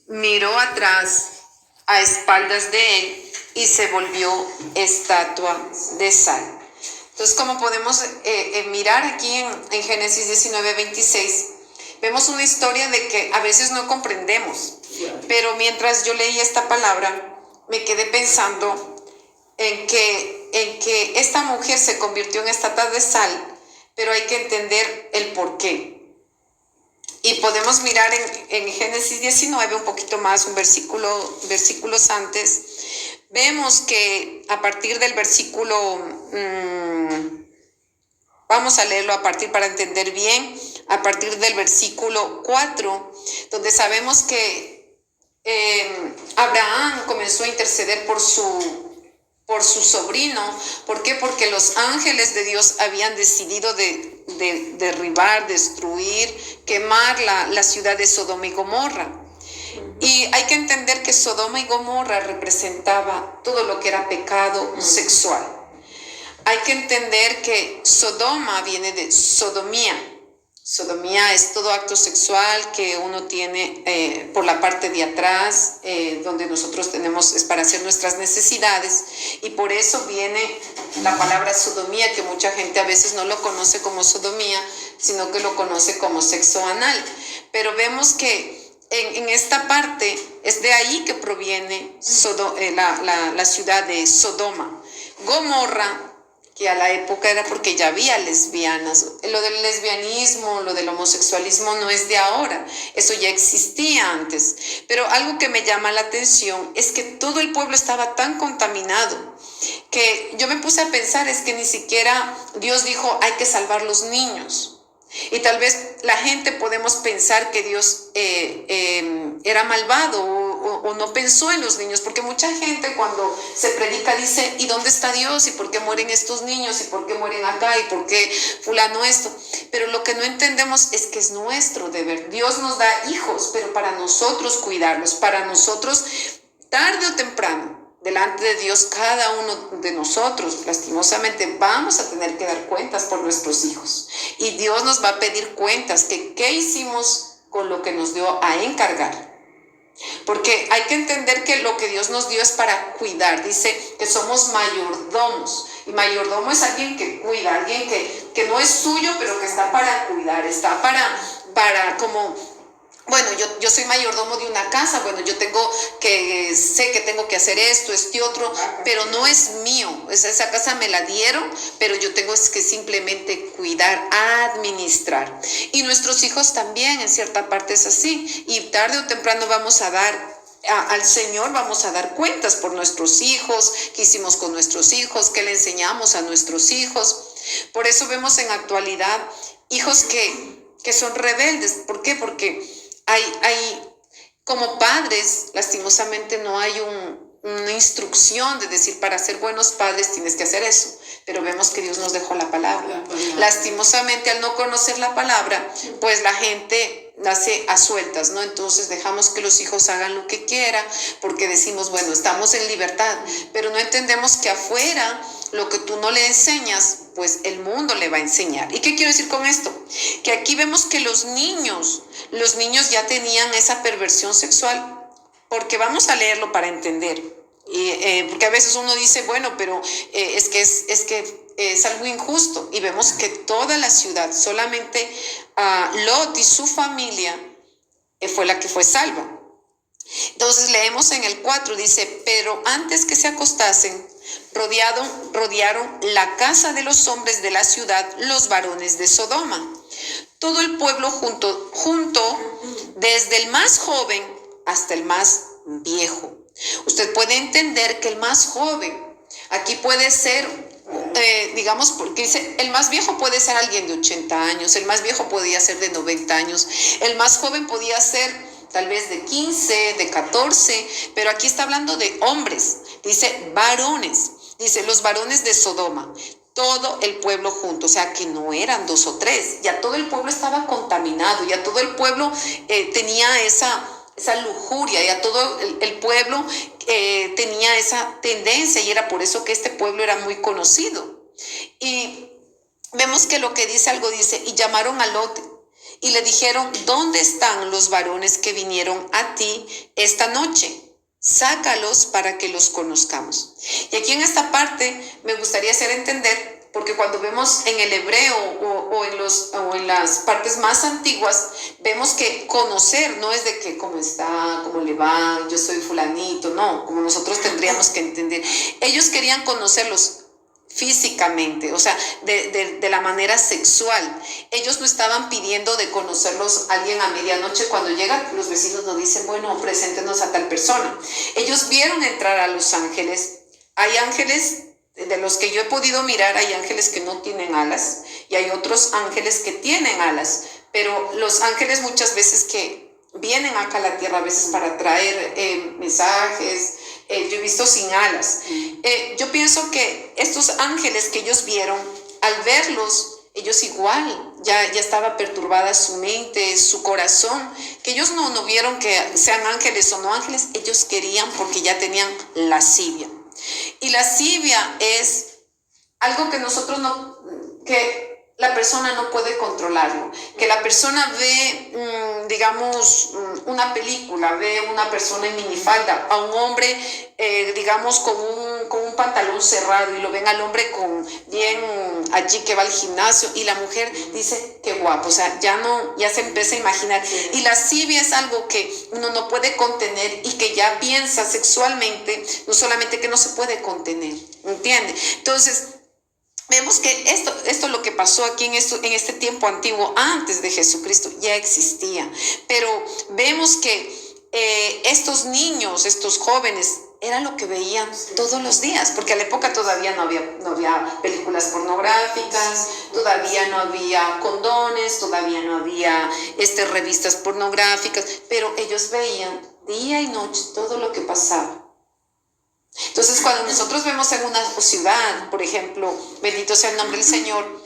miró atrás a espaldas de él y se volvió estatua de sal. Entonces, como podemos mirar aquí en Génesis 19:26, vemos una historia de que a veces no comprendemos, pero mientras yo leía esta palabra, me quedé pensando en que esta mujer se convirtió en estatua de sal, pero hay que entender el por qué. Y podemos mirar en Génesis 19, un poquito más, versículos antes, vemos que a partir del versículo, vamos a leerlo a partir para entender bien, a partir del versículo 4, donde sabemos que Abraham comenzó a interceder por su sobrino. ¿Por qué? Porque los ángeles de Dios habían decidido de derribar, destruir, quemar la ciudad de Sodoma y Gomorra. Y hay que entender que Sodoma y Gomorra representaba todo lo que era pecado sexual. Hay que entender que Sodoma viene de sodomía. Sodomía es todo acto sexual que uno tiene por la parte de atrás, donde nosotros tenemos, es para hacer nuestras necesidades, y por eso viene la palabra sodomía, que mucha gente a veces no lo conoce como sodomía, sino que lo conoce como sexo anal. Pero vemos que en esta parte es de ahí que proviene la ciudad de Sodoma. Gomorra, que a la época era porque ya había lesbianas. Lo del lesbianismo, lo del homosexualismo no es de ahora, eso ya existía antes. Pero algo que me llama la atención es que todo el pueblo estaba tan contaminado que yo me puse a pensar, es que ni siquiera Dios dijo hay que salvar los niños. Y tal vez la gente podemos pensar que Dios era malvado o no pensó en los niños, porque mucha gente cuando se predica dice, ¿y dónde está Dios? ¿Y por qué mueren estos niños? ¿Y por qué mueren acá? ¿Y por qué fulano esto? Pero lo que no entendemos es que es nuestro deber. Dios nos da hijos, pero para nosotros cuidarlos, para nosotros tarde o temprano, delante de Dios, cada uno de nosotros, lastimosamente, vamos a tener que dar cuentas por nuestros hijos. Y Dios nos va a pedir cuentas, que qué hicimos con lo que nos dio a encargar. Porque hay que entender que lo que Dios nos dio es para cuidar. Dice que somos mayordomos. Y mayordomo es alguien que cuida, alguien que no es suyo, pero que está para cuidar, está para como... Bueno, yo soy mayordomo de una casa, bueno, sé que tengo que hacer esto, otro, pero no es mío. Esa casa me la dieron, pero yo tengo que simplemente cuidar, administrar. Y nuestros hijos también, en cierta parte es así. Y tarde o temprano vamos a dar al Señor, vamos a dar cuentas por nuestros hijos, qué hicimos con nuestros hijos, qué le enseñamos a nuestros hijos. Por eso vemos en actualidad hijos que son rebeldes. ¿Por qué? Porque hay como padres, lastimosamente no hay una instrucción de decir para ser buenos padres tienes que hacer eso, pero vemos que Dios nos dejó la palabra. Lastimosamente al no conocer la palabra, pues la gente nace a sueltas, ¿no? Entonces dejamos que los hijos hagan lo que quieran porque decimos, bueno, estamos en libertad, pero no entendemos que afuera lo que tú no le enseñas, pues el mundo le va a enseñar. ¿Y qué quiero decir con esto? Que aquí vemos que los niños ya tenían esa perversión sexual, porque vamos a leerlo para entender. Porque a veces uno dice, bueno, pero es que es algo injusto, y vemos que toda la ciudad, solamente Lot y su familia fue la que fue salva. Entonces leemos en el 4, dice, pero antes que se acostasen, rodearon la casa de los hombres de la ciudad, los varones de Sodoma. Todo el pueblo junto, desde el más joven hasta el más viejo. Usted puede entender que el más joven, aquí puede ser, digamos, porque dice, el más viejo puede ser alguien de 80 años, el más viejo podía ser de 90 años, el más joven podía ser tal vez de 15, de 14, pero aquí está hablando de hombres, dice varones, dice los varones de Sodoma, todo el pueblo junto, o sea que no eran 2 o 3, ya todo el pueblo estaba contaminado, ya todo el pueblo tenía esa lujuria, ya todo el pueblo tenía esa tendencia, y era por eso que este pueblo era muy conocido. Y vemos que lo que dice, y llamaron a Lot y le dijeron: ¿dónde están los varones que vinieron a ti esta noche? Sácalos para que los conozcamos. Y aquí en esta parte me gustaría hacer entender, porque cuando vemos en el hebreo o en las partes más antiguas, vemos que conocer no es de que cómo está, cómo le va, yo soy fulanito, no, como nosotros tendríamos que entender. Ellos querían conocerlos físicamente, o sea, de la manera sexual. Ellos no estaban pidiendo de conocerlos alguien a medianoche. Cuando llegan los vecinos nos dicen: bueno, preséntenos a tal persona. Ellos vieron entrar a los ángeles. Hay ángeles, de los que yo he podido mirar, hay ángeles que no tienen alas y hay otros ángeles que tienen alas, pero los ángeles muchas veces que vienen acá a la tierra, a veces para traer mensajes, yo he visto sin alas. Yo pienso que estos ángeles que ellos vieron, al verlos, ellos igual, ya estaba perturbada su mente, su corazón, que ellos no vieron que sean ángeles o no ángeles, ellos querían porque ya tenían lascivia. Y lascivia es algo que nosotros que la persona no puede controlarlo, que la persona ve, digamos, una película, ve una persona en minifalda, a un hombre, digamos, con un pantalón cerrado, y lo ven al hombre con bien allí que va al gimnasio, y la mujer dice: qué guapo, o sea, ya se empieza a imaginar. Y la lascivia es algo que uno no puede contener y que ya piensa sexualmente, no solamente que no se puede contener, ¿entiende? Entonces, vemos que esto lo que pasó aquí en este tiempo antiguo, antes de Jesucristo, ya existía. Pero vemos que estos niños, estos jóvenes, era lo que veían todos los días, porque a la época todavía no había películas pornográficas, todavía no había condones, todavía no había revistas pornográficas, pero ellos veían día y noche todo lo que pasaba. Entonces, cuando nosotros vemos en una ciudad, por ejemplo, bendito sea el nombre del Señor,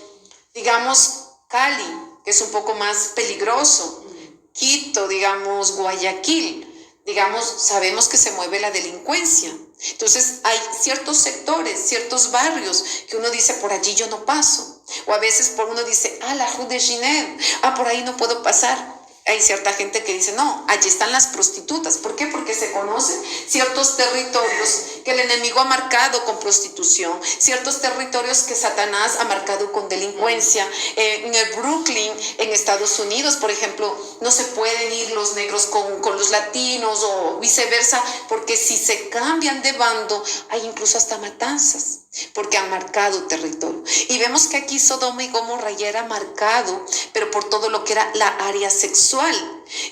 digamos Cali, que es un poco más peligroso, Quito, digamos Guayaquil, digamos, sabemos que se mueve la delincuencia. Entonces hay ciertos sectores, ciertos barrios que uno dice: por allí yo no paso. O a veces uno dice: la Rue de Ginebra, por ahí no puedo pasar. Hay cierta gente que dice: no, allí están las prostitutas. ¿Por qué? Porque se conocen ciertos territorios que el enemigo ha marcado con prostitución, ciertos territorios que Satanás ha marcado con delincuencia. En el Brooklyn, en Estados Unidos, por ejemplo, no se pueden ir los negros con los latinos o viceversa, porque si se cambian de bando, hay incluso hasta matanzas, porque han marcado territorio. Y vemos que aquí Sodoma y Gomorra ya era marcado, pero por todo lo que era la área sexual.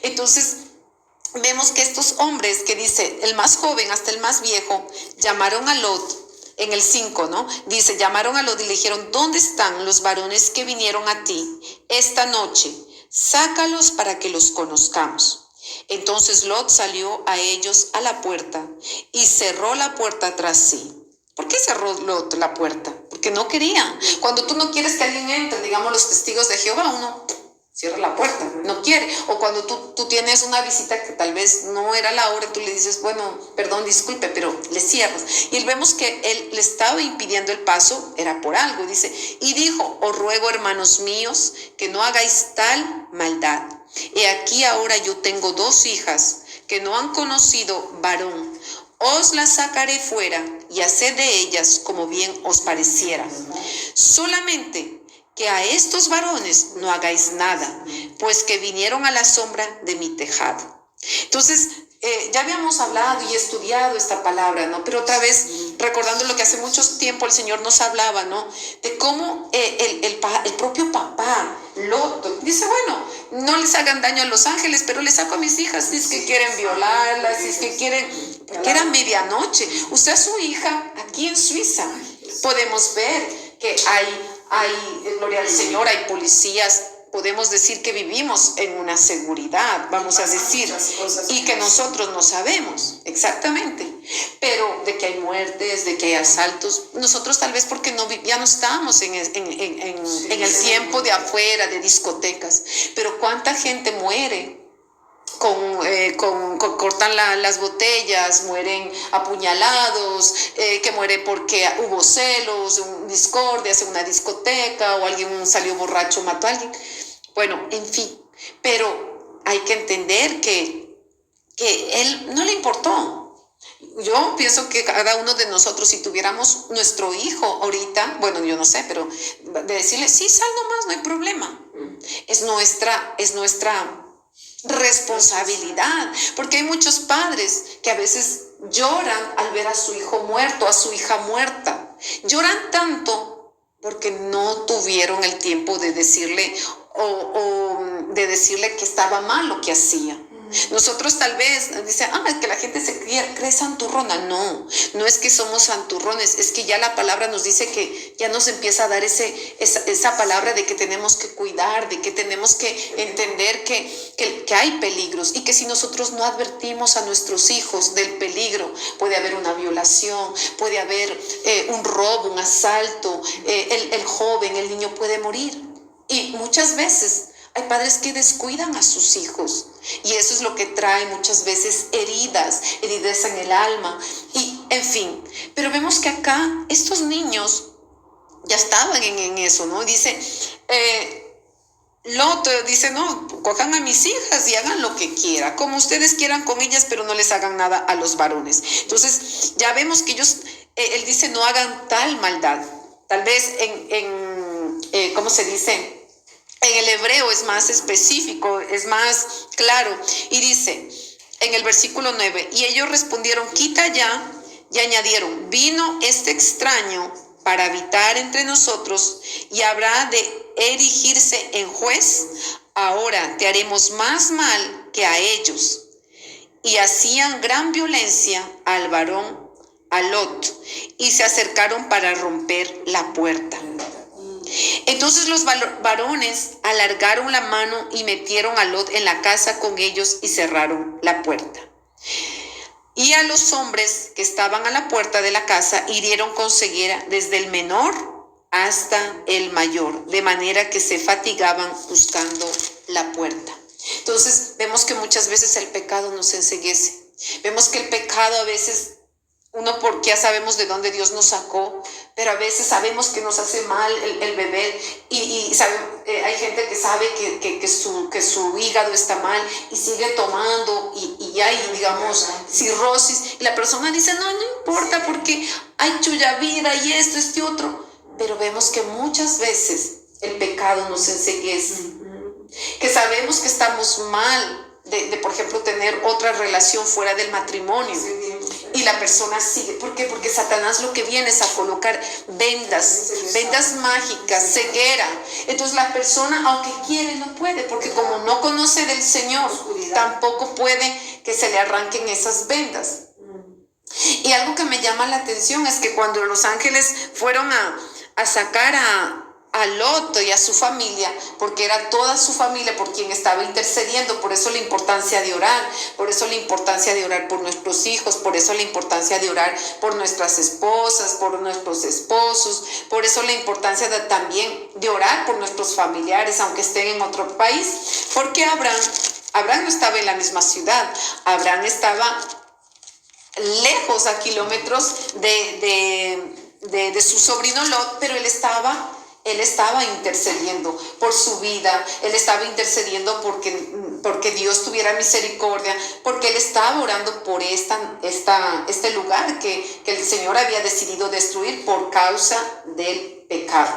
Entonces vemos que estos hombres, que dice el más joven hasta el más viejo, llamaron a Lot. En el 5, ¿no? Dice: llamaron a Lot y le dijeron: ¿dónde están los varones que vinieron a ti esta noche? Sácalos para que los conozcamos. Entonces Lot salió a ellos a la puerta y cerró la puerta tras sí. ¿Por qué cerró Lot la puerta? Porque no quería. Cuando tú no quieres que alguien entre, digamos los testigos de Jehová, uno cierra la puerta, no quiere. O cuando tú tienes una visita que tal vez no era la hora, tú le dices: bueno, perdón, disculpe, pero le cierras. Y vemos que él le estaba impidiendo el paso, era por algo. Dice: y dijo: os ruego, hermanos míos, que no hagáis tal maldad. He aquí ahora yo tengo 2 hijas que no han conocido varón. Os las sacaré fuera y haced de ellas como bien os pareciera. Solamente que a estos varones no hagáis nada, pues que vinieron a la sombra de mi tejado. Entonces, ya habíamos hablado y estudiado esta palabra, ¿no? Pero otra vez, recordando lo que hace mucho tiempo el Señor nos hablaba, ¿no? De cómo el propio papá, Lot, dice: bueno, no les hagan daño a los ángeles, pero les saco a mis hijas si es que quieren violarlas, si es que quieren, que era medianoche. Usted a su hija, aquí en Suiza, podemos ver que hay, gloria al Señor, hay policías. Podemos decir que vivimos en una seguridad, vamos a decir, y que nosotros no sabemos exactamente, pero de que hay muertes, de que hay asaltos, nosotros tal vez porque ya no estamos en el tiempo de afuera, de discotecas, pero cuánta gente muere. Cortan las botellas, mueren apuñalados, que muere porque hubo celos, discordias en una discoteca, o alguien salió borracho, mató a alguien. Bueno, en fin, pero hay que entender que él no le importó. Yo pienso que cada uno de nosotros, si tuviéramos nuestro hijo ahorita, bueno, yo no sé, pero de decirle, sí, sal nomás, no hay problema. Es nuestra responsabilidad, porque hay muchos padres que a veces lloran al ver a su hijo muerto, a su hija muerta. Lloran tanto porque no tuvieron el tiempo de decirle o de decirle que estaba mal lo que hacía. Nosotros tal vez dicen, es que la gente se cree santurrona. No es que somos santurrones, es que ya la palabra nos dice que ya nos empieza a dar esa palabra de que tenemos que cuidar, de que tenemos que entender que hay peligros y que si nosotros no advertimos a nuestros hijos del peligro, puede haber una violación, puede haber un robo, un asalto, el joven, el niño puede morir. Y muchas veces hay padres que descuidan a sus hijos y eso es lo que trae muchas veces heridas en el alma y en fin. Pero vemos que acá estos niños ya estaban en eso, ¿no? Dice, Lot dice, no, cojan a mis hijas y hagan lo que quieran, como ustedes quieran con ellas, pero no les hagan nada a los varones. Entonces ya vemos que ellos, él dice, no hagan tal maldad. Tal vez ¿cómo se dice? En el hebreo es más específico, es más claro. Y dice en el versículo 9, y ellos respondieron, quita ya, y añadieron, vino este extraño para habitar entre nosotros y habrá de erigirse en juez. Ahora te haremos más mal que a ellos. Y hacían gran violencia al varón, a Lot, y se acercaron para romper la puerta. Entonces los varones alargaron la mano y metieron a Lot en la casa con ellos y cerraron la puerta. Y a los hombres que estaban a la puerta de la casa hirieron con ceguera desde el menor hasta el mayor, de manera que se fatigaban buscando la puerta. Entonces vemos que muchas veces el pecado nos enceguece. Vemos que el pecado a veces, uno porque ya sabemos de dónde Dios nos sacó, pero a veces sabemos que nos hace mal el beber y hay gente que sabe que su hígado está mal y sigue tomando y hay, digamos, cirrosis. Y la persona dice, no importa porque hay chulla vida y esto, este otro. Pero vemos que muchas veces el pecado nos enceguece. Que sabemos que estamos mal de por ejemplo, tener otra relación fuera del matrimonio. Y la persona sigue. ¿Por qué? Porque Satanás lo que viene es a colocar vendas mágicas, ceguera. Entonces la persona, aunque quiere, no puede, porque como no conoce del Señor, tampoco puede que se le arranquen esas vendas. Y algo que me llama la atención es que cuando los ángeles fueron a sacar a Lot y a su familia, porque era toda su familia por quien estaba intercediendo, por eso la importancia de orar, por eso la importancia de orar por nuestros hijos, por eso la importancia de orar por nuestras esposas, por nuestros esposos, por eso la importancia también de orar por nuestros familiares, aunque estén en otro país, porque Abraham no estaba en la misma ciudad, Abraham estaba lejos, a kilómetros de su sobrino Lot, pero él estaba intercediendo por su vida, él estaba intercediendo porque Dios tuviera misericordia, porque él estaba orando por este lugar que el Señor había decidido destruir por causa del pecado.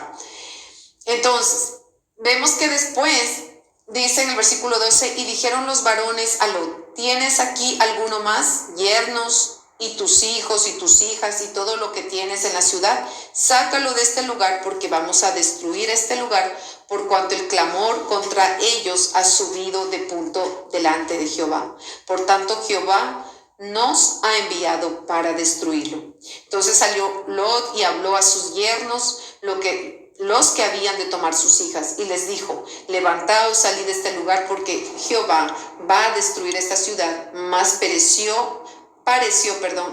Entonces, vemos que después dice en el versículo 12, y dijeron los varones a Lot, ¿tienes aquí alguno más, yernos, y tus hijos y tus hijas y todo lo que tienes en la ciudad? Sácalo de este lugar, porque vamos a destruir este lugar, por cuanto el clamor contra ellos ha subido de punto delante de Jehová. Por tanto, Jehová nos ha enviado para destruirlo. Entonces salió Lot y habló a sus yernos los que habían de tomar sus hijas, y les dijo, levantaos, salid de este lugar, porque Jehová va a destruir esta ciudad. Mas pareció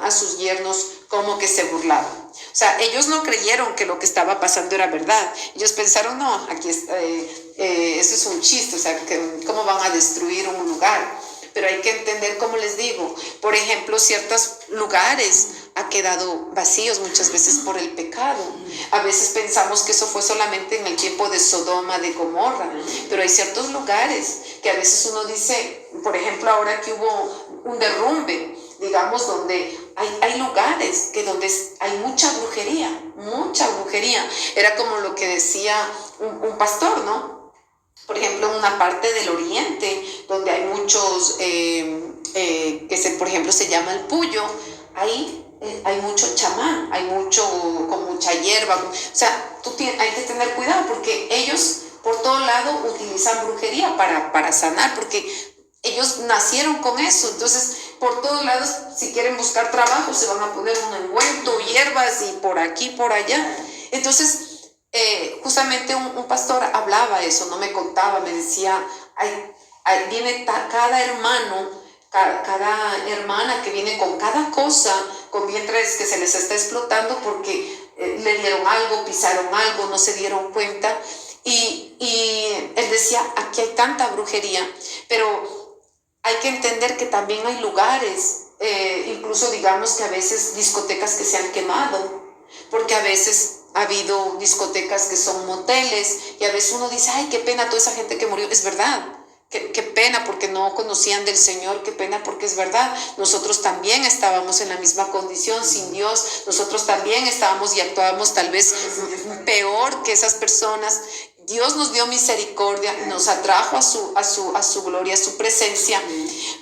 a sus yernos como que se burlaban. O sea, ellos no creyeron que lo que estaba pasando era verdad. Ellos pensaron, no, aquí eso es un chiste, o sea, ¿cómo van a destruir un lugar? Pero hay que entender, como les digo, por ejemplo, ciertos lugares, ha quedado vacíos muchas veces por el pecado. A veces pensamos que eso fue solamente en el tiempo de Sodoma, de Gomorra, pero hay ciertos lugares que a veces uno dice, por ejemplo, ahora que hubo un derrumbe, digamos, donde hay lugares donde hay mucha brujería. Era como lo que decía un pastor, ¿no? Por ejemplo, en una parte del oriente, donde hay muchos, por ejemplo, se llama el Puyo, ahí hay mucho chamán, hay mucho, con mucha hierba. O sea, hay que tener cuidado porque ellos por todo lado utilizan brujería para sanar, porque ellos nacieron con eso. Entonces, por todos lados, si quieren buscar trabajo, se van a poner un ungüento, hierbas y por aquí, por allá. Entonces, justamente un pastor hablaba eso, no me contaba, me decía, viene cada hermano, cada hermana que viene con cada cosa, con vientres que se les está explotando porque le dieron algo, pisaron algo, no se dieron cuenta. Y él decía, aquí hay tanta brujería, pero hay que entender que también hay lugares, incluso digamos que a veces discotecas que se han quemado, porque a veces ha habido discotecas que son moteles y a veces uno dice, ay, qué pena toda esa gente que murió. Es verdad, qué pena porque no conocían del Señor, qué pena porque es verdad. Nosotros también estábamos en la misma condición sin Dios, nosotros también estábamos y actuábamos tal vez peor que esas personas. Dios nos dio misericordia, nos atrajo a su gloria, a su presencia,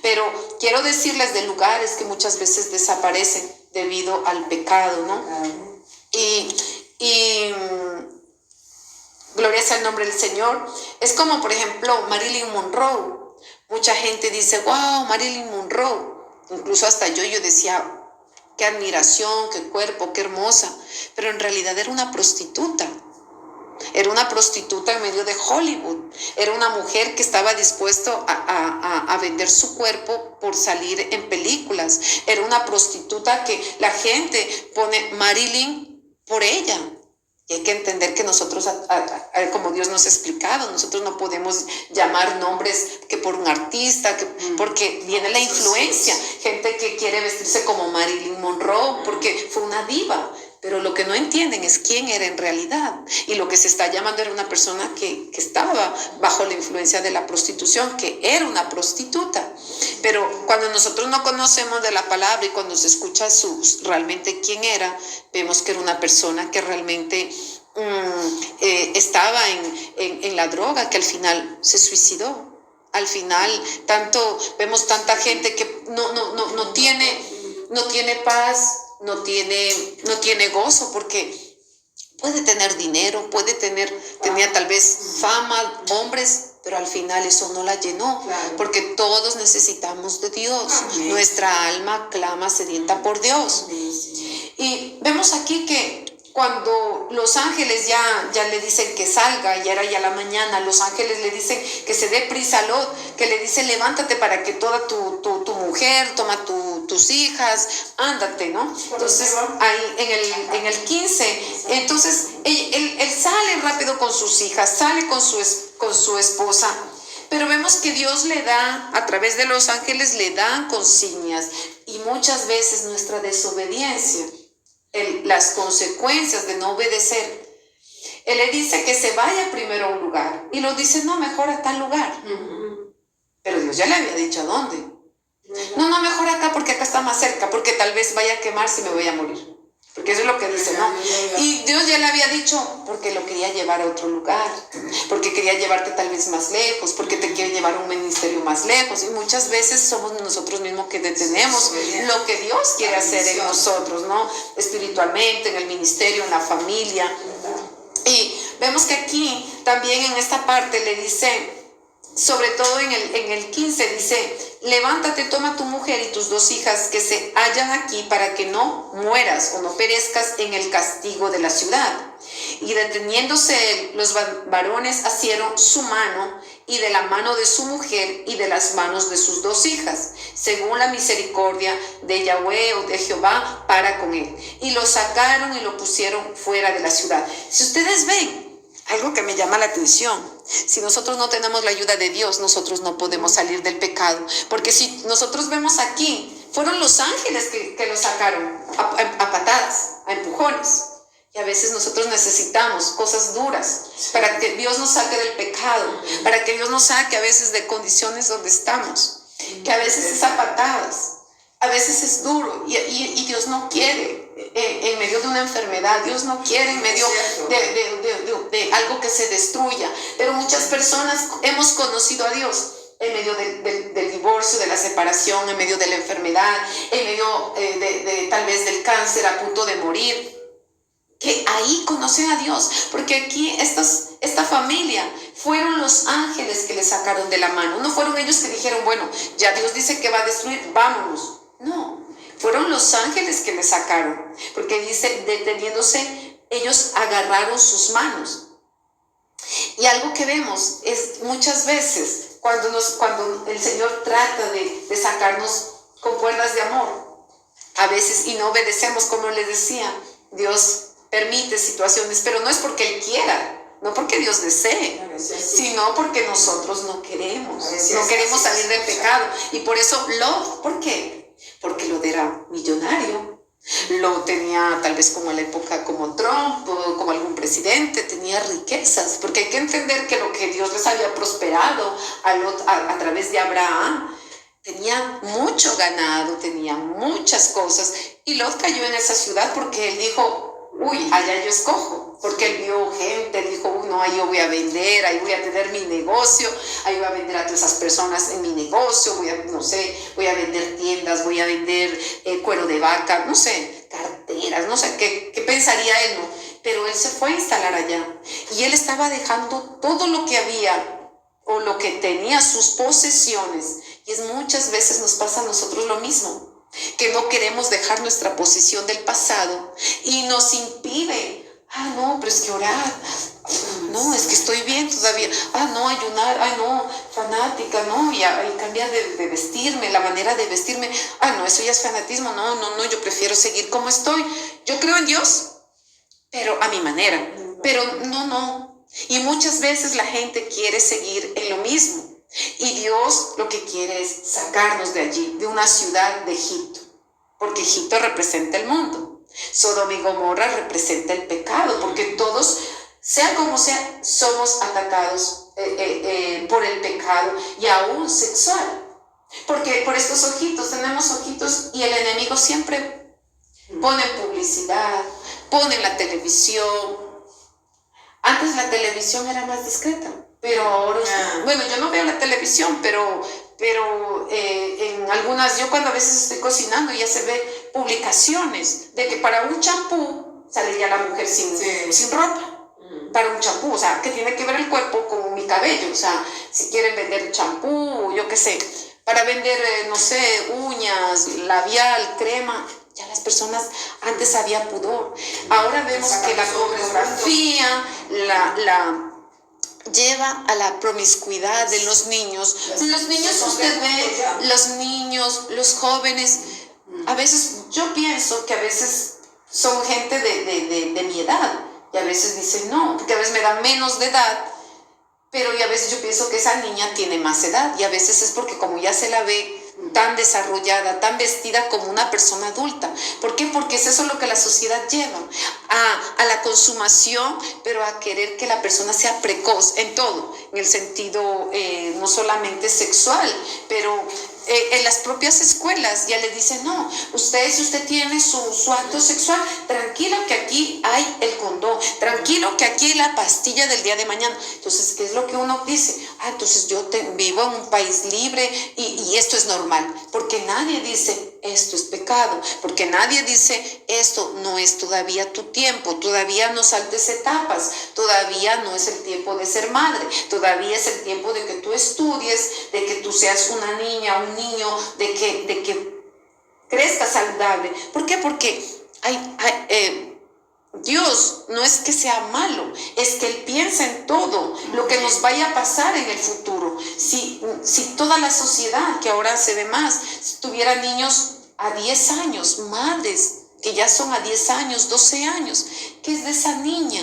pero quiero decirles de lugares que muchas veces desaparecen debido al pecado, ¿no? Y gloria sea el nombre del Señor. Es como, por ejemplo, Marilyn Monroe. Mucha gente dice, wow, Marilyn Monroe. Incluso hasta yo decía, qué admiración, qué cuerpo, qué hermosa. Pero en realidad era una prostituta. Era una prostituta en medio de Hollywood. Era una mujer que estaba dispuesta a vender su cuerpo por salir en películas. Era una prostituta que la gente pone Marilyn por ella. Y hay que entender que nosotros, como Dios nos ha explicado, nosotros no podemos llamar nombres que por un artista, porque viene la influencia. Gente que quiere vestirse como Marilyn Monroe porque fue una diva. Pero lo que no entienden es quién era en realidad. Y lo que se está llamando era una persona que estaba bajo la influencia de la prostitución, que era una prostituta. Pero cuando nosotros no conocemos de la palabra y cuando se escucha realmente quién era, vemos que era una persona que realmente estaba en la droga, que al final se suicidó. Al final vemos tanta gente que no tiene paz, no tiene gozo, porque puede tener dinero, tenía tal vez fama, hombres, pero al final eso no la llenó, claro. Porque todos necesitamos de Dios. Amén. Nuestra alma clama sedienta por Dios. Amén. Y vemos aquí que cuando los ángeles ya le dicen que salga, ya era ya la mañana, los ángeles le dicen que se dé prisa a Lot, que le dicen levántate para que toda tu mujer, toma tus hijas, ándate, ¿no? Entonces ahí en el 15, entonces él sale rápido con sus hijas, sale con su esposa, pero vemos que Dios le da, a través de los ángeles le dan consignas, y muchas veces nuestra desobediencia, las consecuencias de no obedecer. Él le dice que se vaya primero a un lugar y lo dice, no, mejor a tal lugar. Pero Dios ya le había dicho a dónde. No, mejor acá porque acá está más cerca, porque tal vez vaya a quemarse y me voy a morir. Porque eso es lo que dice, ¿no? Y Dios ya le había dicho, porque lo quería llevar a otro lugar, porque quería llevarte tal vez más lejos, porque te quiere llevar a un ministerio más lejos. Y muchas veces somos nosotros mismos que detenemos lo que Dios quiere hacer en nosotros, ¿no? Espiritualmente, en el ministerio, en la familia. Y vemos que aquí también en esta parte le dice, sobre todo en el 15 dice, levántate, toma tu mujer y tus 2 hijas que se hallan aquí para que no mueras o no perezcas en el castigo de la ciudad. Y deteniéndose los varones asieron su mano y de la mano de su mujer y de las manos de sus 2 hijas, según la misericordia de Yahweh o de Jehová para con él. Y lo sacaron y lo pusieron fuera de la ciudad. Si ustedes ven, algo que me llama la atención, si nosotros no tenemos la ayuda de Dios, nosotros no podemos salir del pecado. Porque si nosotros vemos aquí, fueron los ángeles que lo sacaron a patadas, a empujones. Y a veces nosotros necesitamos cosas duras para que Dios nos saque del pecado, para que Dios nos saque a veces de condiciones donde estamos, que a veces es a patadas, a veces es duro y Dios no quiere en medio de una enfermedad, Dios no quiere en medio de algo que se destruya. Pero muchas personas hemos conocido a Dios en medio del divorcio, de la separación, en medio de la enfermedad, en medio de tal vez del cáncer a punto de morir, que ahí conocen a Dios, porque aquí esta familia fueron los ángeles que le sacaron de la mano. No fueron ellos que dijeron, bueno, ya Dios dice que va a destruir, vámonos. No, fueron los ángeles que le sacaron, porque dice, deteniéndose, ellos agarraron sus manos. Y algo que vemos es muchas veces cuando el Señor trata de sacarnos con cuerdas de amor, a veces y no obedecemos, como les decía, Dios permite situaciones, pero no es porque Él quiera, no porque Dios desee, sino porque nosotros no queremos salir del pecado. Y por eso Lot, ¿por qué? Porque Lot era millonario, Lot tenía tal vez como en la época como Trump o como algún presidente, tenía riquezas, porque hay que entender que lo que Dios les había prosperado a Lot a través de Abraham, tenía mucho ganado, tenía muchas cosas, y Lot cayó en esa ciudad porque él dijo, uy, allá yo escojo, porque él vio gente, él dijo, no, ahí yo voy a vender, ahí voy a tener mi negocio, ahí voy a vender a todas esas personas en mi negocio, voy a vender tiendas, voy a vender cuero de vaca, no sé, carteras, no sé, ¿qué pensaría él? No, pero él se fue a instalar allá, y él estaba dejando todo lo que había, o lo que tenía, sus posesiones, y muchas veces nos pasa a nosotros lo mismo, que no queremos dejar nuestra posición del pasado y nos impide, no, pero es que orar, no, es que estoy bien todavía, no, ayunar, no, fanática, no, y cambiar de vestirme, la manera de vestirme, no, eso ya es fanatismo, no, yo prefiero seguir como estoy, yo creo en Dios, pero a mi manera, pero no, y muchas veces la gente quiere seguir en lo mismo. Y Dios lo que quiere es sacarnos de allí, de una ciudad de Egipto, porque Egipto representa el mundo. Sodoma y Gomorra representa el pecado, porque todos, sea como sea, somos atacados por el pecado y aún sexual. Porque por estos ojitos, tenemos ojitos y el enemigo siempre pone publicidad, pone la televisión. Antes la televisión era más discreta. Pero ahora, bueno, yo no veo la televisión, pero en algunas, yo cuando a veces estoy cocinando ya se ve publicaciones de que para un champú sale ya la mujer sin ropa, para un champú, o sea, que tiene que ver el cuerpo con mi cabello, o sea, si quieren vender champú, yo qué sé, para vender, no sé, uñas, labial, crema, ya las personas, antes había pudor, ahora vemos que la pornografía, lleva a la promiscuidad de los niños. Los niños, usted ve, los niños, los jóvenes, a veces yo pienso que a veces son gente de mi edad, y a veces dicen no, porque a veces me dan menos de edad, pero y a veces yo pienso que esa niña tiene más edad, y a veces es porque como ya se la ve tan desarrollada, tan vestida como una persona adulta. ¿Por qué? Porque es eso lo que la sociedad lleva, a la consumación, pero a querer que la persona sea precoz en todo, en el sentido no solamente sexual, pero en las propias escuelas ya le dicen, no, si usted tiene su acto sexual, tranquilo que aquí hay el condón, tranquilo que aquí hay la pastilla del día de mañana. Entonces, ¿qué es lo que uno dice? Entonces yo vivo en un país libre y esto es normal, porque nadie dice esto es pecado, porque nadie dice esto no es todavía tu tiempo, todavía no saltes etapas, todavía no es el tiempo de ser madre, todavía es el tiempo de que tú estudies, de que tú seas una niña, un niño, de que crezcas saludable. ¿Por qué? Porque Dios no es que sea malo, es que Él piensa en todo lo que nos vaya a pasar en el futuro. Si toda la sociedad, que ahora se ve más, si tuviera niños a 10 años, madres que ya son a 10 años, 12 años, ¿qué es de esa niña?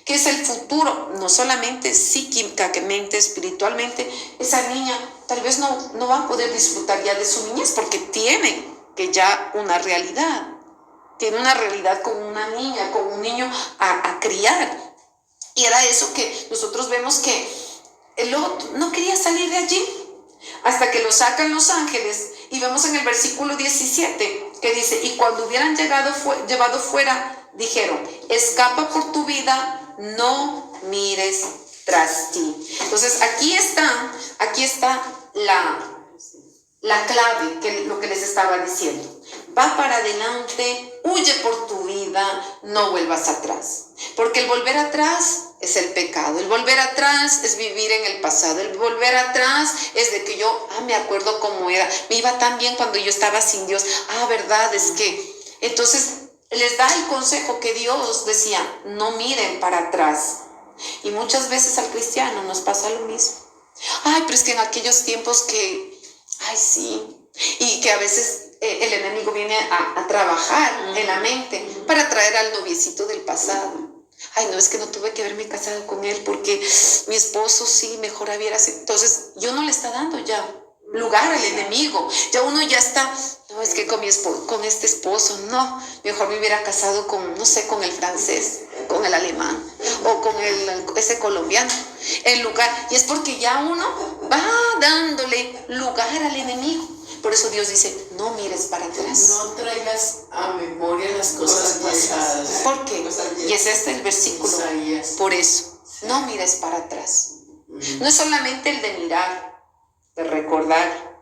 ¿Qué es el futuro? No solamente psíquicamente, espiritualmente, esa niña tal vez no va a poder disfrutar ya de su niñez porque tiene que ya una realidad. Tiene una realidad con una niña, con un niño a criar. Y era eso que nosotros vemos que Lot no quería salir de allí hasta que lo sacan los ángeles. Y vemos en el versículo 17 que dice, y cuando hubieran llevado fuera, dijeron, escapa por tu vida, no mires tras ti. Entonces aquí está la clave, que lo que les estaba diciendo. Va para adelante, huye por tu vida, no vuelvas atrás. Porque el volver atrás es el pecado. El volver atrás es vivir en el pasado. El volver atrás es de que yo, me acuerdo cómo era. Me iba tan bien cuando yo estaba sin Dios. Verdad, es que... Entonces les da el consejo que Dios decía, no miren para atrás. Y muchas veces al cristiano nos pasa lo mismo. Pero es que en aquellos tiempos que... sí. Y que a veces el enemigo viene a trabajar en la mente para traer al noviecito del pasado. No, es que no tuve que haberme casado con él porque mi esposo sí, mejor hubiera sido. Entonces, yo no le está dando ya lugar al enemigo. Ya uno ya está, no, es que con este esposo, no, mejor me hubiera casado con, no sé, con el francés, con el alemán o con ese colombiano. Y es porque ya uno va dándole lugar al enemigo. Por eso Dios dice, no mires para atrás. No traigas a memoria las cosas pasadas. ¿Por qué? Y es el versículo. Isaías. Por eso, no mires para atrás. No es solamente el de mirar, de recordar.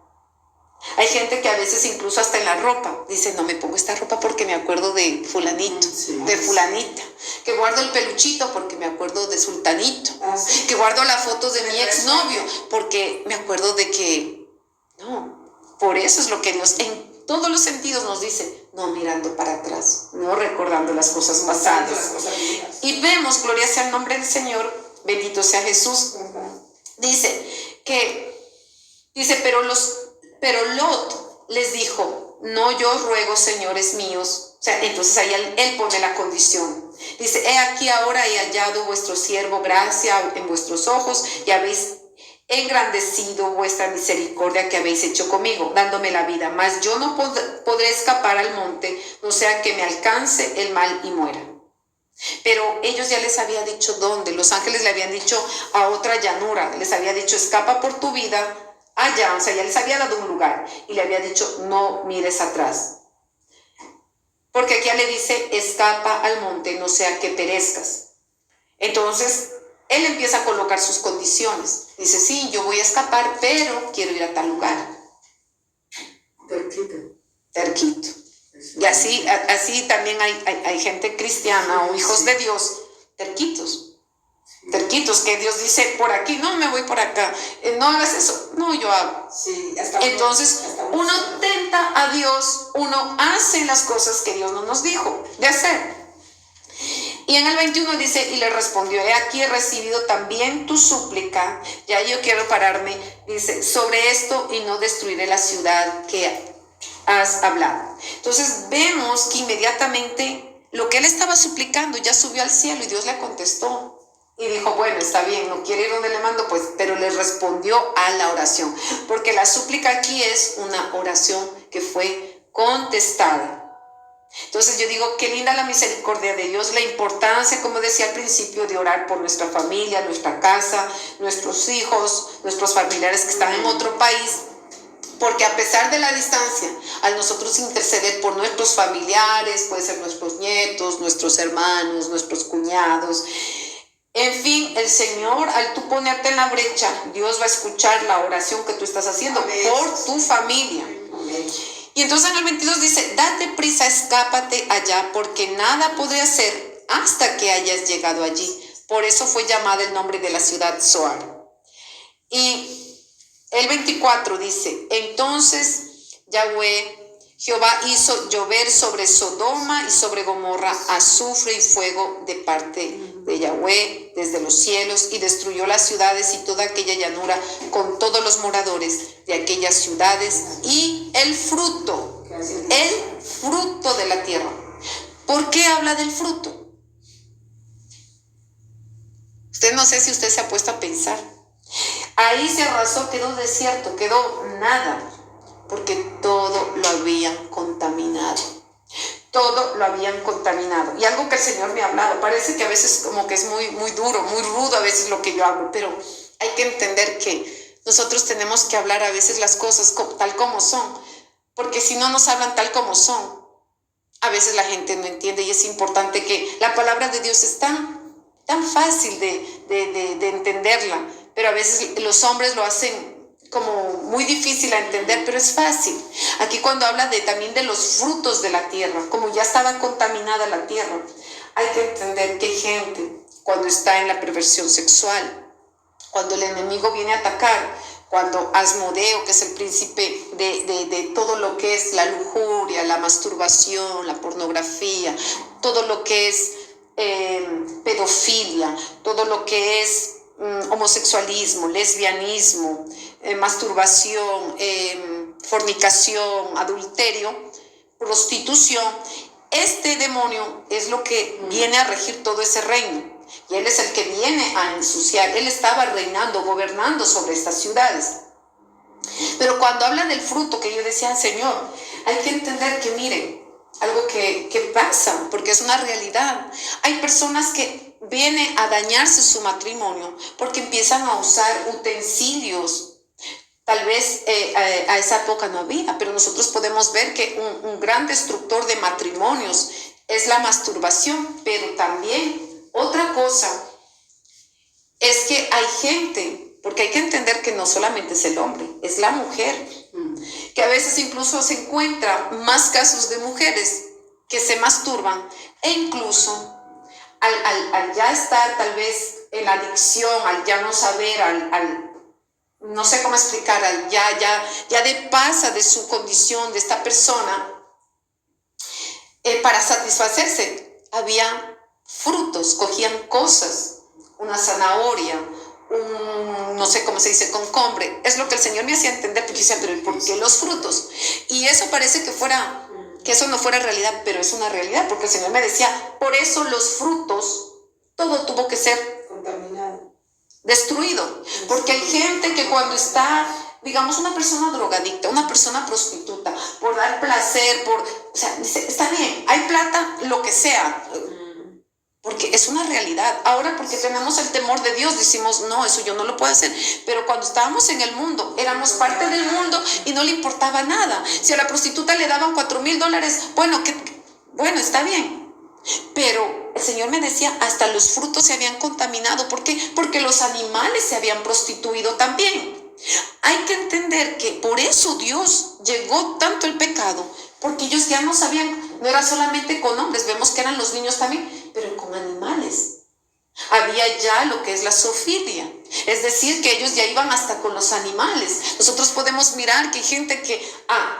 Hay gente que a veces incluso hasta en la ropa dice, no me pongo esta ropa porque me acuerdo de fulanito, de fulanita. Que guardo el peluchito porque me acuerdo de sultanito. Que guardo la foto de mi exnovio porque me acuerdo de que... No. Por eso es lo que Dios en todos los sentidos nos dice, no mirando para atrás, no recordando las cosas pasadas. Y vemos, gloria sea el nombre del Señor, bendito sea Jesús. Dice, pero Lot les dijo, no, yo ruego, señores míos. Entonces ahí él pone la condición. Dice, he aquí ahora he hallado vuestro siervo gracia en vuestros ojos y habéis engrandecido vuestra misericordia que habéis hecho conmigo, dándome la vida, mas yo no podré escapar al monte, no sea que me alcance el mal y muera. Pero ellos ya les había dicho dónde. Los ángeles le habían dicho a otra llanura, les había dicho, escapa por tu vida allá, ya les había dado un lugar y le había dicho, no mires atrás. Porque aquí ya le dice, escapa al monte, no sea que perezcas. Entonces él empieza a colocar sus condiciones. Dice, sí, yo voy a escapar, pero quiero ir a tal lugar. Terquito. Y así también hay gente cristiana o hijos de Dios, terquitos, que Dios dice, por aquí, no, me voy por acá. No hagas eso. No, yo hago. Entonces, uno tenta a Dios, uno hace las cosas que Dios no nos dijo de hacer. Y en el 21 dice, y le respondió, he aquí he recibido también tu súplica. Ya yo quiero pararme, dice, sobre esto y no destruiré la ciudad que has hablado. Entonces vemos que inmediatamente lo que él estaba suplicando ya subió al cielo y Dios le contestó. Y dijo, bueno, está bien, no quiere ir donde le mando, pues, pero le respondió a la oración. Porque la súplica aquí es una oración que fue contestada. Entonces yo digo, qué linda la misericordia de Dios, la importancia, como decía al principio, de orar por nuestra familia, nuestra casa, nuestros hijos, nuestros familiares que están en otro país, porque a pesar de la distancia, al nosotros interceder por nuestros familiares, puede ser nuestros nietos, nuestros hermanos, nuestros cuñados, en fin, el Señor, al tú ponerte en la brecha, Dios va a escuchar la oración que tú estás haciendo por tu familia. Y entonces en el 22 dice, date prisa, escápate allá, porque nada podré hacer hasta que hayas llegado allí. Por eso fue llamada el nombre de la ciudad Zoar. Y el 24 dice, entonces Jehová hizo llover sobre Sodoma y sobre Gomorra azufre y fuego de parte de Yahweh desde los cielos, y destruyó las ciudades y toda aquella llanura con todos los moradores de aquellas ciudades y el fruto de la tierra. ¿Por qué habla del fruto? No sé si usted se ha puesto a pensar. Ahí se arrasó, quedó desierto, quedó nada. porque todo lo habían contaminado. Todo lo habían contaminado. Y algo que el Señor me ha hablado, parece que a veces como que es muy duro, muy rudo a veces lo que yo hablo, pero hay que entender que nosotros tenemos que hablar a veces las cosas tal como son, porque si no nos hablan tal como son, a veces la gente no entiende, y es importante que la palabra de Dios es tan fácil de entenderla, pero a veces los hombres lo hacen como muy difícil a entender, pero es fácil. Aquí cuando habla también de los frutos de la tierra, como ya estaba contaminada la tierra, hay que entender que gente, cuando está en la perversión sexual, cuando el enemigo viene a atacar, cuando Asmodeo, que es el príncipe de todo lo que es la lujuria, la masturbación, la pornografía, todo lo que es pedofilia, todo lo que es homosexualismo, lesbianismo, masturbación, fornicación, adulterio, prostitución, este demonio es lo que viene a regir todo ese reino. Y él es el que viene a ensuciar. Él estaba reinando, gobernando sobre estas ciudades. Pero cuando habla del fruto, que yo decía, Señor, hay que entender que, miren, algo que pasa, porque es una realidad. Hay personas que vienen a dañarse su matrimonio porque empiezan a usar utensilios. Tal vez a esa época no había, pero nosotros podemos ver que un gran destructor de matrimonios es la masturbación, pero también otra cosa es que hay gente, porque hay que entender que no solamente es el hombre, es la mujer, que a veces incluso se encuentra más casos de mujeres que se masturban, e incluso al ya estar tal vez en la adicción, al ya no saber, no sé cómo explicar, ya pasa de su condición de esta persona, para satisfacerse, había frutos, cogían cosas, una zanahoria, no sé cómo se dice, concombre. Es lo que el Señor me hacía entender, porque decía, pero ¿por qué los frutos? Y eso parece que eso no fuera realidad, pero es una realidad, porque el Señor me decía, por eso los frutos, todo tuvo que ser contaminado, destruido, porque hay gente que cuando está, digamos, una persona drogadicta, una persona prostituta, por dar placer, o sea, dice, está bien, hay plata, lo que sea, porque es una realidad. Ahora, porque tenemos el temor de Dios, decimos, no, eso yo no lo puedo hacer. Pero cuando estábamos en el mundo, éramos parte del mundo y no le importaba nada. Si a la prostituta le daban $4,000, bueno, está bien. Pero el Señor me decía, hasta los frutos se habían contaminado. ¿Por qué? Porque los animales se habían prostituido también. Hay que entender que por eso Dios llegó tanto el pecado, porque ellos ya no sabían, no era solamente con hombres, vemos que eran los niños también, pero con animales. Había ya lo que es la zoofilia, es decir, que ellos ya iban hasta con los animales. Nosotros podemos mirar que hay gente que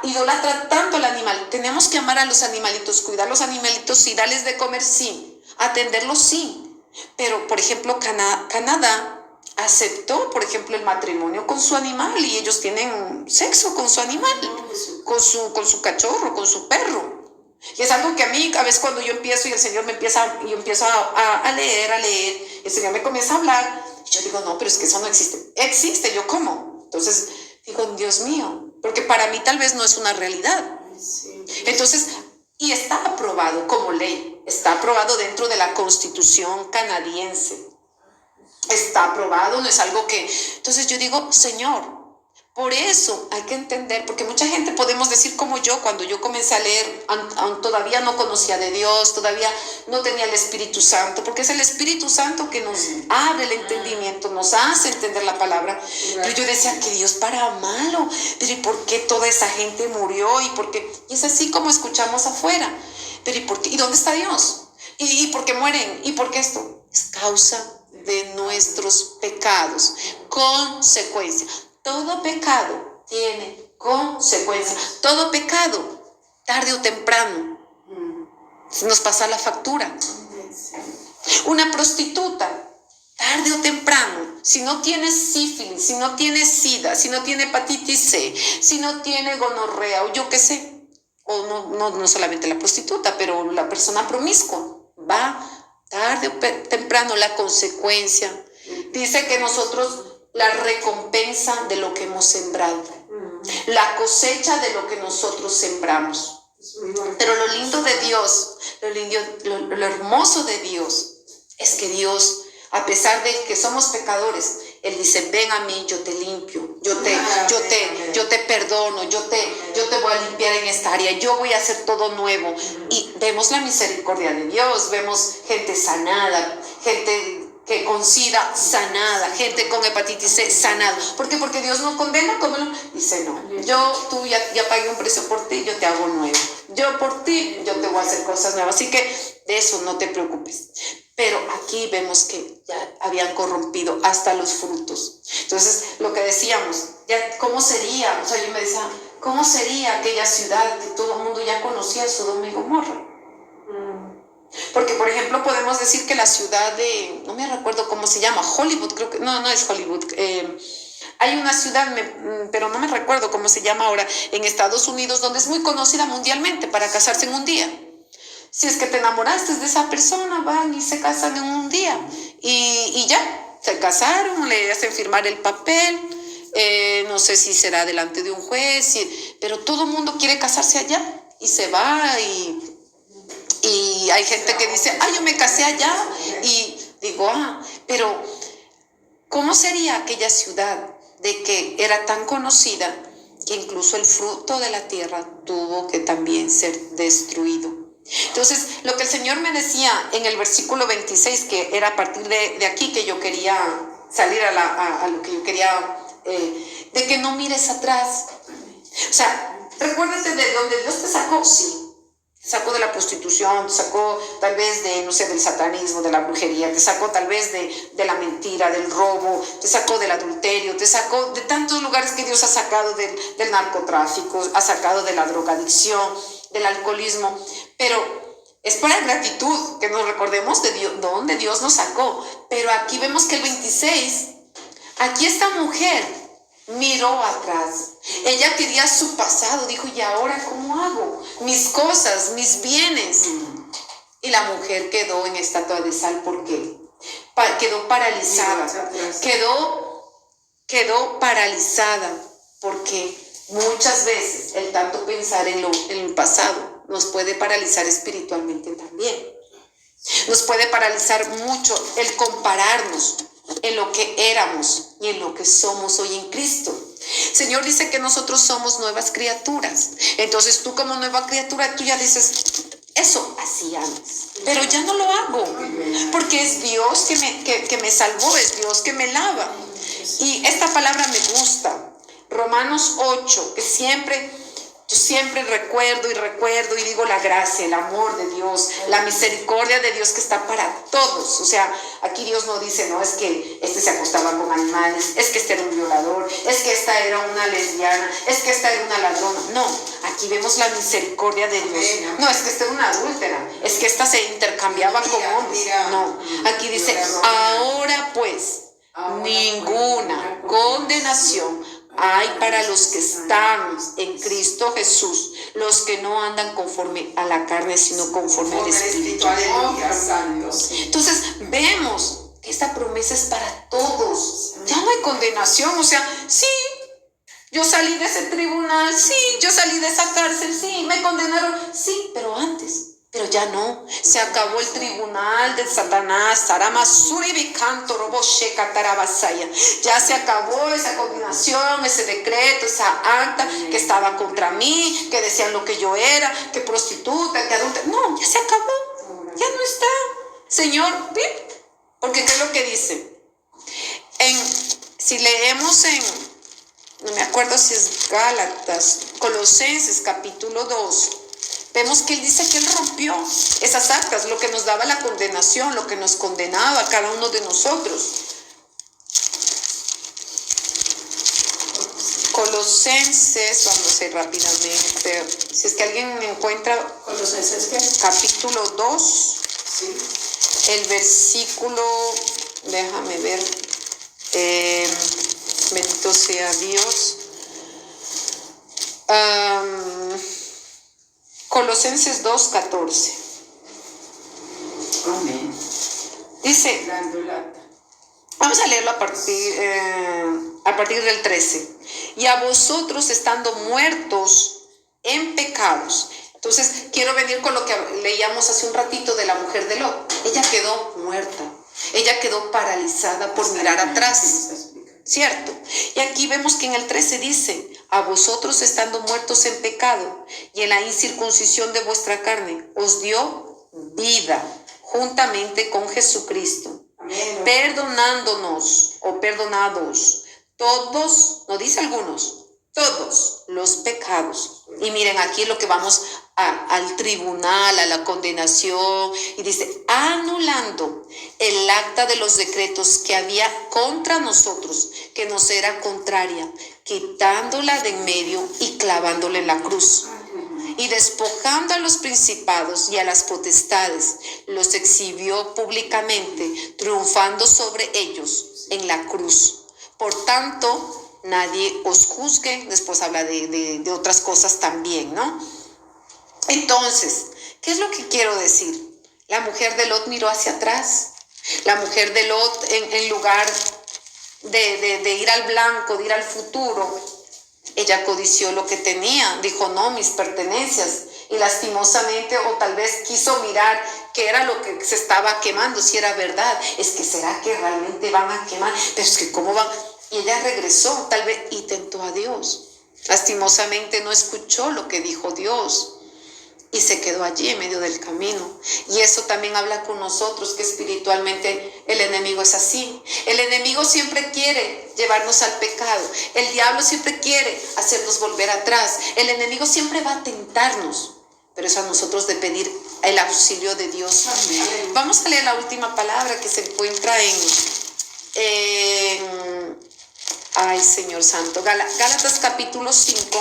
idolatra tanto al animal. Tenemos que amar a los animalitos, cuidar a los animalitos, sí, darles de comer, sí, atenderlos, sí. Pero, por ejemplo, Canadá aceptó, por ejemplo, el matrimonio con su animal, y ellos tienen sexo con su animal, con su cachorro, con su perro. Y es algo que a mí, a veces cuando yo empiezo y el Señor yo empiezo a leer, el Señor me comienza a hablar, y yo digo, no, pero es que eso no existe. Existe, ¿yo cómo? Entonces digo, Dios mío, porque para mí tal vez no es una realidad. Entonces, y está aprobado como ley, está aprobado dentro de la Constitución canadiense. Está aprobado, no es algo que... Entonces yo digo, Señor, por eso hay que entender, porque mucha gente podemos decir como yo, cuando yo comencé a leer, todavía no conocía de Dios, todavía no tenía el Espíritu Santo, porque es el Espíritu Santo que nos abre el entendimiento, nos hace entender la palabra. Pero yo decía, que Dios para malo, pero ¿y por qué toda esa gente murió? ¿Y por qué? Y es así como escuchamos afuera, pero ¿y por qué? ¿Y dónde está Dios? ¿Y por qué mueren? ¿Y por qué esto? Es causa de nuestros pecados, consecuencia. Todo pecado tiene consecuencia. Todo pecado, tarde o temprano, nos pasa la factura. Una prostituta, tarde o temprano, si no tiene sífilis, si no tiene sida, si no tiene hepatitis C, si no tiene gonorrea o yo qué sé, o no solamente la prostituta, pero la persona promiscua, va tarde o temprano la consecuencia. Dice que nosotros la recompensa de lo que hemos sembrado. la cosecha de lo que nosotros sembramos. Pero lo lindo de Dios, lo hermoso de Dios, es que Dios, a pesar de que somos pecadores, Él dice, ven a mí, yo te limpio, yo te perdono, yo te voy a limpiar en esta área, yo voy a hacer todo nuevo. Y vemos la misericordia de Dios, vemos gente sanada, gente que con SIDA sanada, gente con hepatitis C sanada. ¿Por qué? Porque Dios no condena, ¿cómo no? Dice, no, tú ya pagué un precio por ti, yo te hago nuevo. Yo por ti, yo te voy a hacer cosas nuevas. Así que de eso no te preocupes. Pero aquí vemos que ya habían corrompido hasta los frutos. Entonces, lo que decíamos, ya, ¿cómo sería? O sea, yo me decía, ¿cómo sería aquella ciudad que todo el mundo ya conocía, Sodoma y Gomorra? Porque, por ejemplo, podemos decir que la ciudad de, no me recuerdo cómo se llama, Hollywood, creo que, no es Hollywood, hay una ciudad, pero no me recuerdo cómo se llama ahora, en Estados Unidos, donde es muy conocida mundialmente para casarse en un día. Si es que te enamoraste de esa persona, van y se casan en un día. Y ya, se casaron, le hacen firmar el papel, no sé si será delante de un juez, pero todo el mundo quiere casarse allá y se va y hay gente que dice, yo me casé allá, y digo, pero ¿cómo sería aquella ciudad de que era tan conocida que incluso el fruto de la tierra tuvo que también ser destruido? Entonces, lo que el Señor me decía en el versículo 26, que era a partir de aquí que yo quería salir a lo que yo quería, de que no mires atrás. O sea, recuérdate de donde Dios te sacó, sí. Te sacó de la prostitución, te sacó tal vez del satanismo, de la brujería, te sacó tal vez de la mentira, del robo, te sacó del adulterio, te sacó de tantos lugares que Dios ha sacado del narcotráfico, ha sacado de la drogadicción, del alcoholismo. Pero es para gratitud que nos recordemos de Dios, dónde Dios nos sacó. Pero aquí vemos que el 26, aquí esta mujer miró atrás. Ella quería su pasado, dijo, ¿y ahora cómo hago? Mis cosas, mis bienes. Y la mujer quedó en estatua de sal. ¿Por qué? Quedó paralizada. Quedó paralizada porque muchas veces el tanto pensar en el pasado nos puede paralizar espiritualmente también. Nos puede paralizar mucho el compararnos en lo que éramos y en lo que somos hoy en Cristo. El Señor dice que nosotros somos nuevas criaturas. Entonces tú, como nueva criatura, tú ya dices, eso hacía antes, pero ya no lo hago, porque es Dios que me salvó, es Dios que me lava. Y esta palabra me gusta, Romanos 8, que yo siempre recuerdo y digo la gracia, el amor de Dios, la misericordia de Dios que está para todos. O sea, aquí Dios no dice, no, es que este se acostaba con animales, es que este era un violador, es que esta era una lesbiana, es que esta era una ladrona. No, aquí vemos la misericordia de Dios. No, es que esta era una adúltera, es que esta se intercambiaba con hombres. No, aquí dice, ahora pues, ninguna condenación hay para los que están en Cristo Jesús, los que no andan conforme a la carne, sino conforme al Espíritu. Entonces vemos que esta promesa es para todos. Ya no hay condenación. O sea, sí, yo salí de ese tribunal, sí, yo salí de esa cárcel, sí, me condenaron, sí, pero antes. Pero ya no, se acabó el tribunal de Satanás, ya se acabó esa condenación, ese decreto, esa acta que estaba contra mí, que decían lo que yo era, que prostituta, que adulta. No, ya se acabó, ya no está. Señor, porque ¿qué es lo que dice? Si leemos no me acuerdo si es Gálatas, Colosenses capítulo 2, vemos que él dice que él rompió esas actas, lo que nos daba la condenación, lo que nos condenaba a cada uno de nosotros. Colosenses, vamos a ir rápidamente, si es que alguien me encuentra. ¿Colosenses qué? Capítulo 2, sí. El versículo, déjame ver, bendito sea Dios. Colosenses 2:14. Amén. Dice, vamos a leerlo a partir del 13. y a vosotros estando muertos en pecados. Entonces, quiero venir con lo que leíamos hace un ratito de la mujer de Lot. Ella quedó muerta. Ella quedó paralizada por mirar atrás. ¿Cierto? Y aquí vemos que en el 13 dice, a vosotros estando muertos en pecado y en la incircuncisión de vuestra carne, os dio vida juntamente con Jesucristo, perdonándonos o perdonados todos, no dice algunos, todos los pecados. Y miren, aquí lo que vamos al tribunal, a la condenación, y dice, anulando el acta de los decretos que había contra nosotros, que nos era contraria, quitándola de en medio y clavándola en la cruz. Y despojando a los principados y a las potestades, los exhibió públicamente, triunfando sobre ellos en la cruz. Por tanto, nadie os juzgue. Después habla de otras cosas también, ¿no? Entonces, ¿qué es lo que quiero decir? La mujer de Lot miró hacia atrás. La mujer de Lot, en lugar de ir al blanco, de ir al futuro, ella codició lo que tenía. Dijo, no, mis pertenencias. Y lastimosamente, o tal vez quiso mirar qué era lo que se estaba quemando, si era verdad. Es que, ¿será que realmente van a quemar? Pero es que, ¿cómo van? Y ella regresó, tal vez, y tentó a Dios. Lastimosamente no escuchó lo que dijo Dios. Y se quedó allí en medio del camino. Y eso también habla con nosotros, que espiritualmente el enemigo es así. El enemigo siempre quiere llevarnos al pecado. El diablo siempre quiere hacernos volver atrás. El enemigo siempre va a tentarnos. Pero es a nosotros de pedir el auxilio de Dios. Amén. Vamos a leer la última palabra que se encuentra ay, Señor Santo. Gálatas capítulo 5,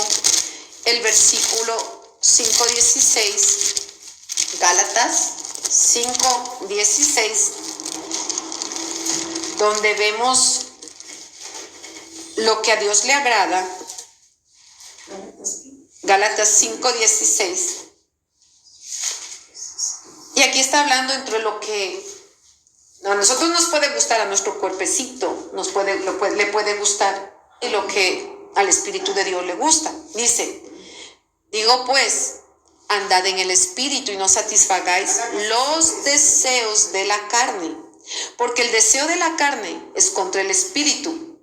el versículo 5:16, Gálatas 5:16, donde vemos lo que a Dios le agrada. Gálatas 5:16. Y aquí está hablando entre lo que a nosotros nos puede gustar, a nuestro cuerpecito le puede gustar, y lo que al Espíritu de Dios le gusta. Dice, digo pues, andad en el Espíritu y no satisfagáis los deseos de la carne, porque el deseo de la carne es contra el Espíritu,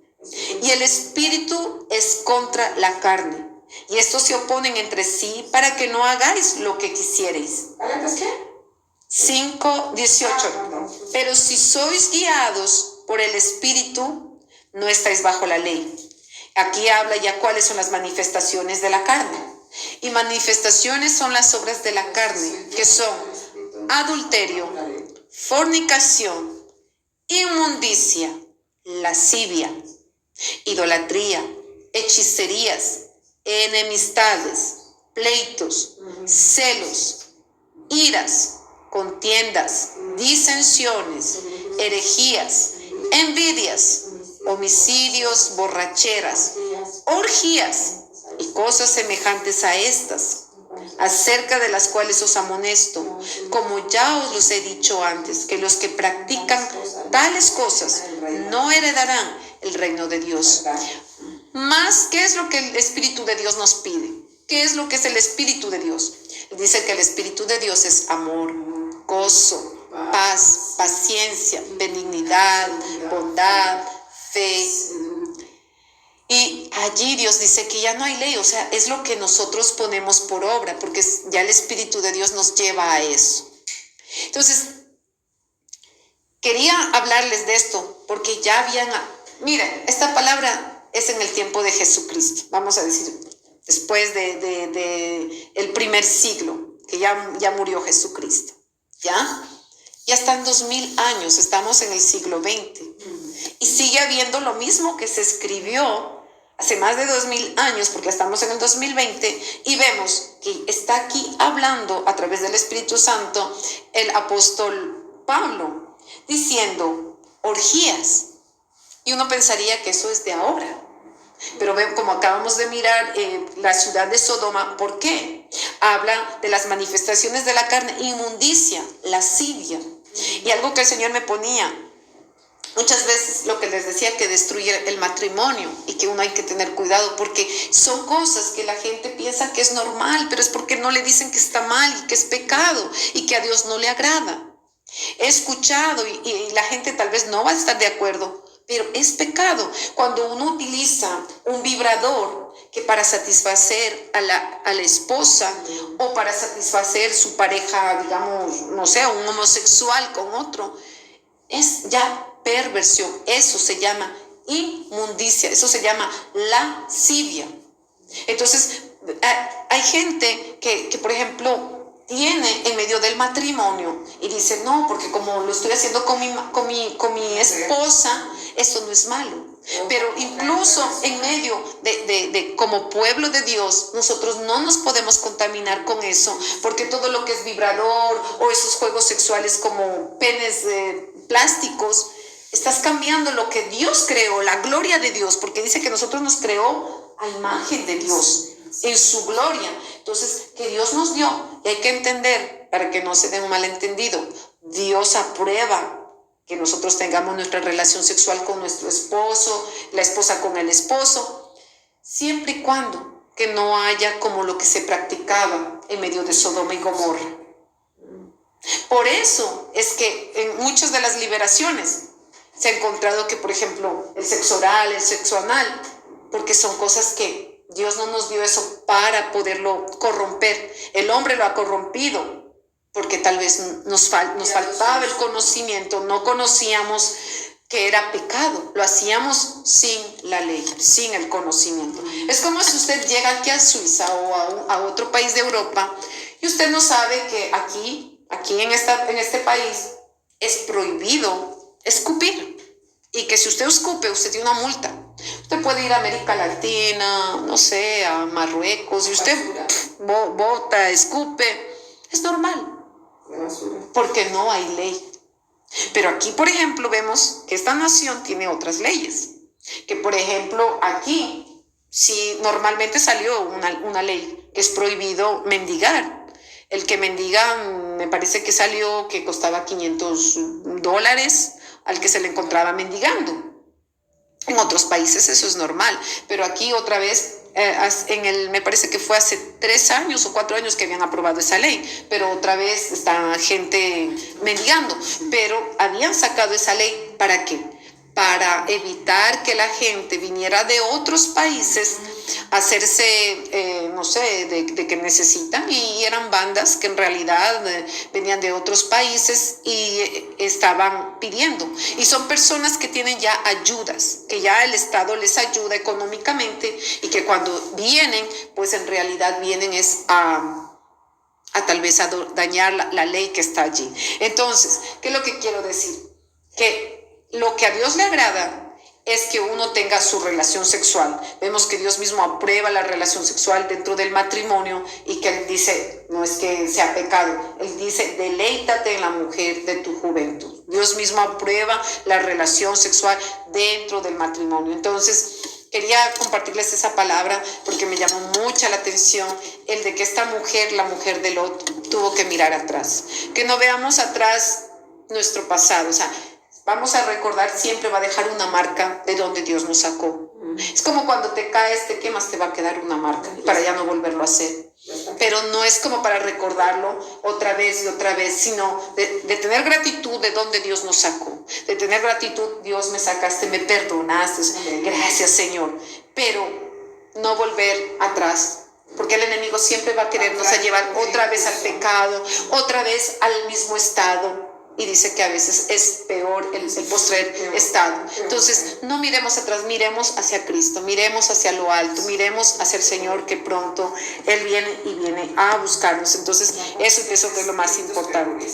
y el Espíritu es contra la carne, y estos se oponen entre sí para que no hagáis lo que quisierais. ¿Qué? 5:18. Pero si sois guiados por el Espíritu, no estáis bajo la ley. Aquí habla ya cuáles son las manifestaciones de la carne. Y manifestaciones son las obras de la carne, que son adulterio, fornicación, inmundicia, lascivia, idolatría, hechicerías, enemistades, pleitos, celos, iras, contiendas, disensiones, herejías, envidias, homicidios, borracheras, orgías y cosas semejantes a estas, acerca de las cuales os amonesto, como ya os los he dicho antes, que los que practican tales cosas no heredarán el reino de Dios. Más, ¿qué es lo que el Espíritu de Dios nos pide? ¿Qué es lo que es el Espíritu de Dios? Dice que el Espíritu de Dios es amor, gozo, paz, paciencia, benignidad, bondad, fe. Y allí Dios dice que ya no hay ley, o sea, es lo que nosotros ponemos por obra, porque ya el Espíritu de Dios nos lleva a eso. Entonces, quería hablarles de esto, porque ya miren, esta palabra es en el tiempo de Jesucristo, vamos a decir, después de el primer siglo, que ya murió Jesucristo, ¿ya? Ya están 2000 años, estamos en el siglo XX, y sigue habiendo lo mismo que se escribió hace más de 2000 años, porque estamos en el 2020, y vemos que está aquí hablando a través del Espíritu Santo el apóstol Pablo, diciendo orgías, y uno pensaría que eso es de ahora. Pero como acabamos de mirar la ciudad de Sodoma, ¿por qué? Habla de las manifestaciones de la carne, inmundicia, lascivia. Y algo que el Señor me ponía muchas veces lo que les decía, que destruye el matrimonio y que uno hay que tener cuidado porque son cosas que la gente piensa que es normal, pero es porque no le dicen que está mal y que es pecado y que a Dios no le agrada. He escuchado y la gente tal vez no va a estar de acuerdo, pero es pecado cuando uno utiliza un vibrador que para satisfacer a la esposa o para satisfacer su pareja, digamos, no sé, un homosexual con otro, es ya perversión. Eso se llama inmundicia, eso se llama lascivia. Entonces, hay gente que por ejemplo, tiene en medio del matrimonio y dice, no, porque como lo estoy haciendo con mi esposa, esto no es malo. Pero incluso en medio de como pueblo de Dios, nosotros no nos podemos contaminar con eso, porque todo lo que es vibrador o esos juegos sexuales como penes plásticos, estás cambiando lo que Dios creó, la gloria de Dios, porque dice que nosotros nos creó a imagen de Dios, en su gloria. Entonces, que Dios nos dio, y hay que entender, para que no se dé un malentendido, Dios aprueba que nosotros tengamos nuestra relación sexual con nuestro esposo, la esposa con el esposo, siempre y cuando que no haya como lo que se practicaba en medio de Sodoma y Gomorra. Por eso es que en muchas de las liberaciones se ha encontrado que, por ejemplo, el sexo oral, el sexo anal, porque son cosas que Dios no nos dio eso para poderlo corromper. El hombre lo ha corrompido porque tal vez nos faltaba el conocimiento, no conocíamos que era pecado, lo hacíamos sin la ley, sin el conocimiento. Es como si usted llega aquí a Suiza o a otro país de Europa y usted no sabe que aquí en este país es prohibido escupir, y que si usted escupe, usted tiene una multa. Usted puede ir a América Latina, no sé, a Marruecos, y usted bota, escupe, es normal, porque no hay ley. Pero aquí, por ejemplo, vemos que esta nación tiene otras leyes, que por ejemplo aquí, sí, normalmente salió una ley que es prohibido mendigar. El que mendiga, me parece que salió que costaba $500 al que se le encontraba mendigando. En otros países eso es normal, pero aquí otra vez, me parece que fue hace 3 años o 4 años que habían aprobado esa ley, pero otra vez está gente mendigando. Pero habían sacado esa ley, ¿para qué? Para evitar que la gente viniera de otros países a hacerse, no sé, de que necesitan, y eran bandas que en realidad venían de otros países y estaban pidiendo. Y son personas que tienen ya ayudas, que ya el Estado les ayuda económicamente, y que cuando vienen, pues en realidad vienen es a tal vez a dañar la ley que está allí. Entonces, ¿qué es lo que quiero decir? Que lo que a Dios le agrada es que uno tenga su relación sexual. Vemos que Dios mismo aprueba la relación sexual dentro del matrimonio, y que Él dice, no es que sea pecado, Él dice, deleítate en la mujer de tu juventud. Dios mismo aprueba la relación sexual dentro del matrimonio. Entonces, quería compartirles esa palabra porque me llamó mucha la atención el de que esta mujer, la mujer de Lot, tuvo que mirar atrás. Que no veamos atrás nuestro pasado, o sea, vamos a recordar, siempre va a dejar una marca de donde Dios nos sacó. Es como cuando te caes, te quemas, te va a quedar una marca para ya no volverlo a hacer. Pero no es como para recordarlo otra vez y otra vez, sino de tener gratitud de donde Dios nos sacó. De tener gratitud, Dios me sacaste, me perdonaste, gracias Señor. Pero no volver atrás, porque el enemigo siempre va a querernos a llevar otra vez al pecado, otra vez al mismo estado. Y dice que a veces es peor el postrer estado. Entonces, no miremos atrás, miremos hacia Cristo, miremos hacia lo alto, miremos hacia el Señor, que pronto Él viene y viene a buscarnos. Entonces, eso pienso que es lo más importante.